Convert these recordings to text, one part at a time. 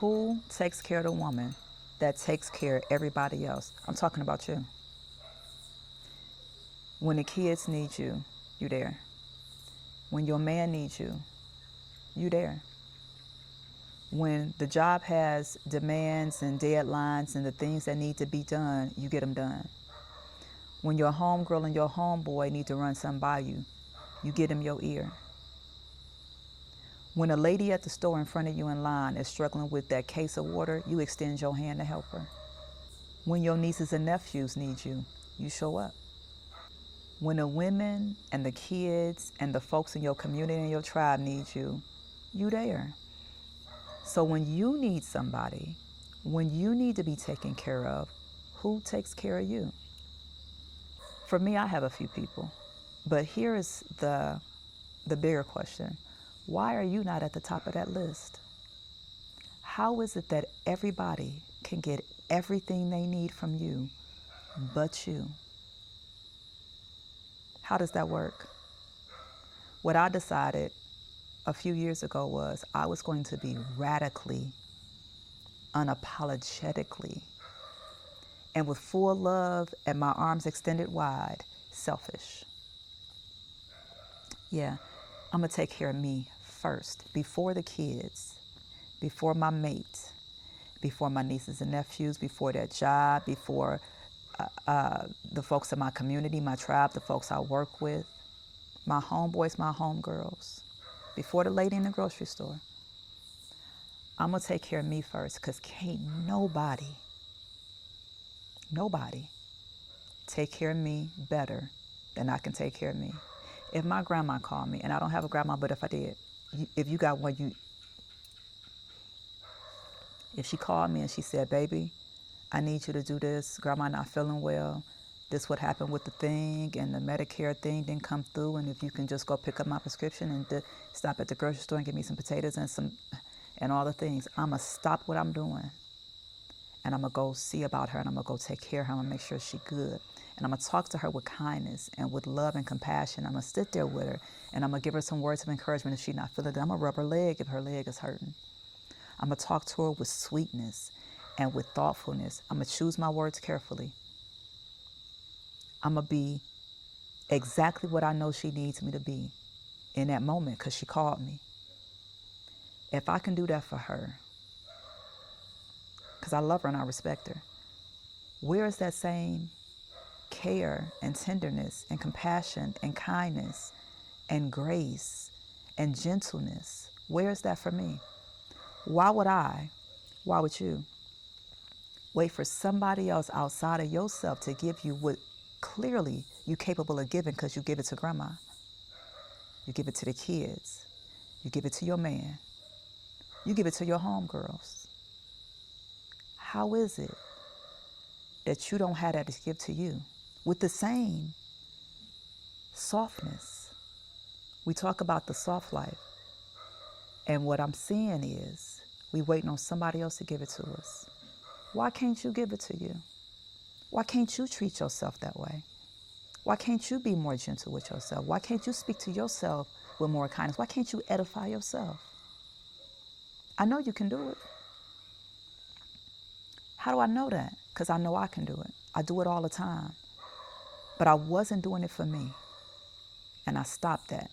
Who takes care of the woman that takes care of everybody else? I'm talking about you. When the kids need you, you there. When your man needs you, you there. When the job has demands and deadlines and the things that need to be done, you get them done. When your homegirl and your homeboy need to run something by you, you get them your ear. When a lady at the store in front of you in line is struggling with that case of water, you extend your hand to help her. When your nieces and nephews need you, you show up. When the women and the kids and the folks in your community and your tribe need you, you there. So when you need somebody, when you need to be taken care of, who takes care of you? For me, I have a few people, but here is the bigger question. Why are you not at the top of that list? How is it that everybody can get everything they need from you but you? How does that work? What I decided a few years ago was I was going to be radically, unapologetically, and with full love and my arms extended wide, selfish. Yeah, I'm going to take care of me first, before the kids, before my mate, before my nieces and nephews, before their job, before the folks in my community, my tribe, the folks I work with, my homeboys, my homegirls, before the lady in the grocery store. I'm going to take care of me first, because can't nobody take care of me better than I can take care of me. If my grandma called me, and I don't have a grandma, but if I did, if you got one, if she called me and she said, baby, I need you to do this. Grandma not feeling well. This what happened with the thing, and the Medicare thing didn't come through. And if you can just go pick up my prescription and stop at the grocery store and get me some potatoes and all the things. I'm going to stop what I'm doing. And I'm going to go see about her, and I'm going to go take care of her. I'm going to make sure she's good. And I'm going to talk to her with kindness and with love and compassion. I'm going to sit there with her, and I'm going to give her some words of encouragement if she's not feeling good. I'm going to rub her leg if her leg is hurting. I'm going to talk to her with sweetness and with thoughtfulness. I'm going to choose my words carefully. I'm going to be exactly what I know she needs me to be in that moment, because she called me. If I can do that for her, because I love her and I respect her, where is that same care and tenderness and compassion and kindness and grace and gentleness? Where is that for me? Why would you wait for somebody else outside of yourself to give you what clearly you're capable of giving, because you give it to grandma, you give it to the kids, you give it to your man, you give it to your homegirls? How is it that you don't have that to give to you with the same softness? We talk about the soft life, and what I'm seeing is we waiting on somebody else to give it to us. Why can't you give it to you? Why can't you treat yourself that way? Why can't you be more gentle with yourself? Why can't you speak to yourself with more kindness? Why can't you edify yourself? I know you can do it. How do I know that? Because I know I can do it. I do it all the time. But I wasn't doing it for me, and I stopped that.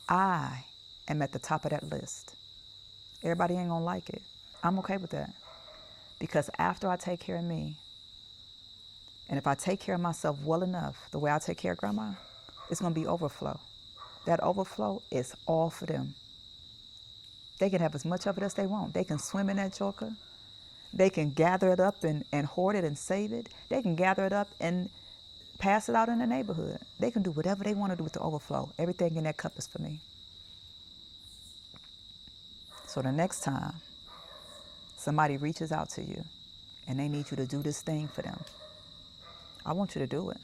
I am at the top of that list. Everybody ain't gonna like it. I'm okay with that. Because after I take care of me, and if I take care of myself well enough, the way I take care of grandma, it's gonna be overflow. That overflow is all for them. They can have as much of it as they want. They can swim in that joker. They can gather it up and hoard it and save it. They can gather it up and pass it out in the neighborhood. They can do whatever they want to do with the overflow. Everything in that cup is for me. So the next time somebody reaches out to you and they need you to do this thing for them, I want you to do it.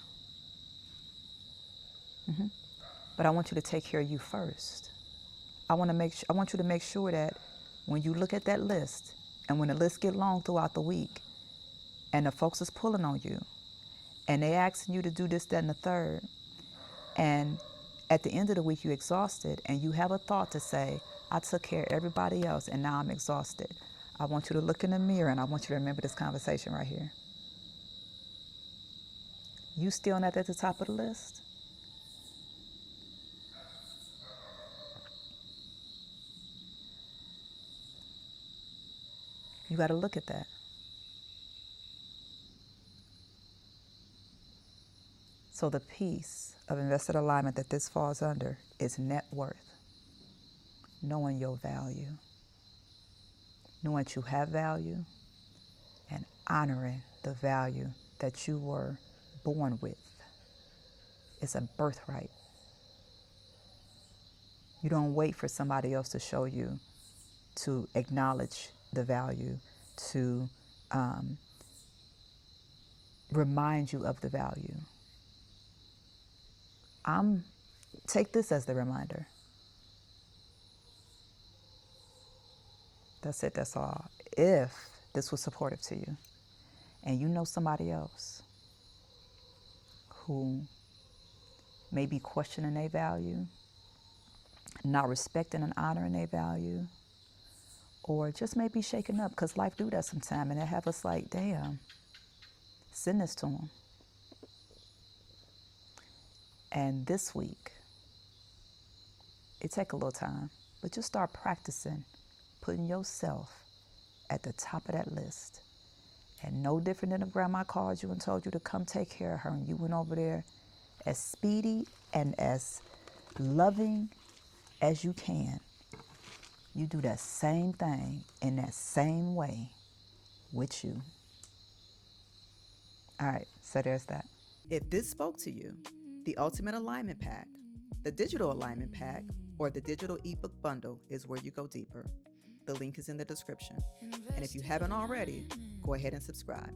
But I want you to take care of you first. I want you to make sure that when you look at that list, and when the list get long throughout the week, and the folks is pulling on you, and they asking you to do this, that, and the third, and at the end of the week you're exhausted, and you have a thought to say, I took care of everybody else, and now I'm exhausted. I want you to look in the mirror and I want you to remember this conversation right here. You still not at the top of the list? You got to look at that. So the piece of invested alignment that this falls under is net worth, knowing your value, knowing that you have value, and honoring the value that you were born with. It's a birthright. You don't wait for somebody else to show you, to acknowledge the value, to remind you of the value. Take this as the reminder. That's it, that's all. If this was supportive to you, and you know somebody else who may be questioning their value, not respecting and honoring their value, or just maybe shaken up, because life do that sometime, and it have us like, damn, send this to them. And this week, it take a little time, but just start practicing putting yourself at the top of that list. And no different than if grandma called you and told you to come take care of her, and you went over there as speedy and as loving as you can. You do that same thing in that same way with you. All right, so there's that. If this spoke to you, the Ultimate Alignment Pack, the Digital Alignment Pack, or the Digital Ebook Bundle is where you go deeper. The link is in the description. And if you haven't already, go ahead and subscribe.